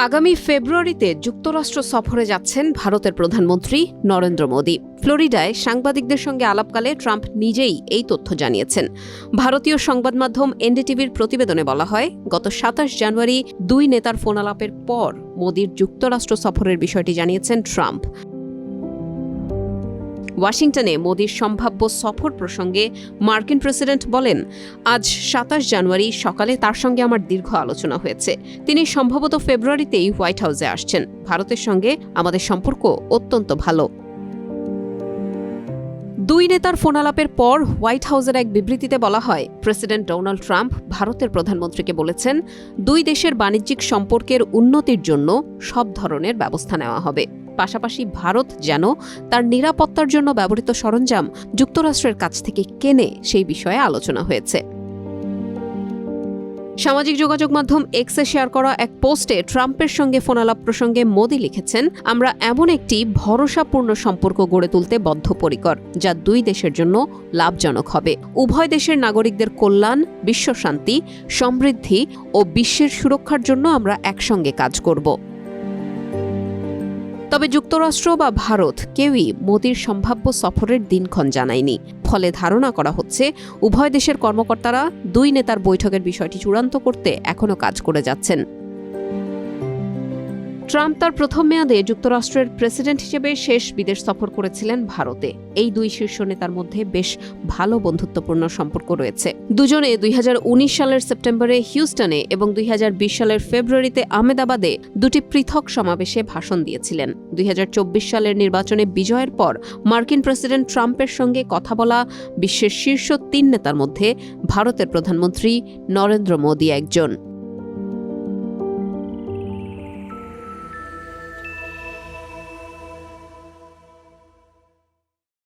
আগামী ফেব্রুয়ারিতে যুক্তরাষ্ট্র সফরে যাচ্ছেন ভারতের প্রধানমন্ত্রী নরেন্দ্র মোদি। ফ্লোরিডায় সাংবাদিকদের সঙ্গে আলাপকালে ট্রাম্প নিজেই এই তথ্য জানিয়েছেন। ভারতীয় সংবাদ মাধ্যম এনডিটিভির প্রতিবেদনে বলা হয়, গত ২৭ জানুয়ারি দুই নেতার ফোন আলাপের পর মোদির যুক্তরাষ্ট্র সফরের বিষয়টি জানিয়েছেন ট্রাম্প। ওয়াশিংটনে মোদির সম্ভাব্য সফর প্রসঙ্গে মার্কিন প্রেসিডেন্ট বলেন, আজ ২৭ জানুয়ারি সকালে তার সঙ্গে আমার দীর্ঘ আলোচনা হয়েছে। তিনি সম্ভবত ফেব্রুয়ারিতেই হোয়াইট হাউসে আসছেন। ভারতের সঙ্গে আমাদের সম্পর্ক অত্যন্ত ভালো। দুই নেতার ফোনালাপের পর হোয়াইট হাউসের এক বিবৃতিতে বলা হয়, প্রেসিডেন্ট ডোনাল্ড ট্রাম্প ভারতের প্রধানমন্ত্রীকে বলেছেন, দুই দেশের বাণিজ্যিক সম্পর্কের উন্নতির জন্য সব ধরনের ব্যবস্থা নেওয়া হবে। পাশাপাশি ভারত যেন তার নিরাপত্তার জন্য ব্যবহৃত সরঞ্জাম যুক্তরাষ্ট্রের কাছ থেকে কেনে সেই বিষয়ে আলোচনা হয়েছে। সামাজিক যোগাযোগ মাধ্যম এক্সে শেয়ার করা এক পোস্টে ট্রাম্পের সঙ্গে ফোনালাপ প্রসঙ্গে মোদি লিখেছেন, আমরা এমন একটি ভরসাপূর্ণ সম্পর্ক গড়ে তুলতে বদ্ধপরিকর, যা দুই দেশের জন্য লাভজনক হবে। উভয় দেশের নাগরিকদের কল্যাণ, বিশ্বশান্তি, সমৃদ্ধি ও বিশ্বের সুরক্ষার জন্য আমরা একসঙ্গে কাজ করব। তবে যুক্তরাষ্ট্র বা ভারত কেউই মোদির সম্ভাব্য সফরের দিনক্ষণ জানায়নি। ফলে ধারণা করা হচ্ছে, উভয় দেশের কর্মকর্তারা দুই নেতার বৈঠকের বিষয়টি চূড়ান্ত করতে এখনও কাজ করে যাচ্ছেন। ট্রাম্প তার প্রথম মেয়াদে যুক্তরাষ্ট্রের প্রেসিডেন্ট হিসেবে শেষ বিদেশ সফর করেছিলেন ভারতে। এই দুই শীর্ষ নেতার মধ্যে বেশ ভালো বন্ধুত্বপূর্ণ সম্পর্ক রয়েছে। দুজনে ২০১৯ সালের সেপ্টেম্বরে হিউস্টনে এবং ২০২০ সালের ফেব্রুয়ারিতে আহমেদাবাদে দুটি পৃথক সমাবেশে ভাষণ দিয়েছিলেন। ২০২৪ সালের নির্বাচনে বিজয়ের পর মার্কিন প্রেসিডেন্ট ট্রাম্পের সঙ্গে কথা বলা বিশ্বের শীর্ষ তিন নেতার মধ্যে ভারতের প্রধানমন্ত্রী নরেন্দ্র মোদি একজন।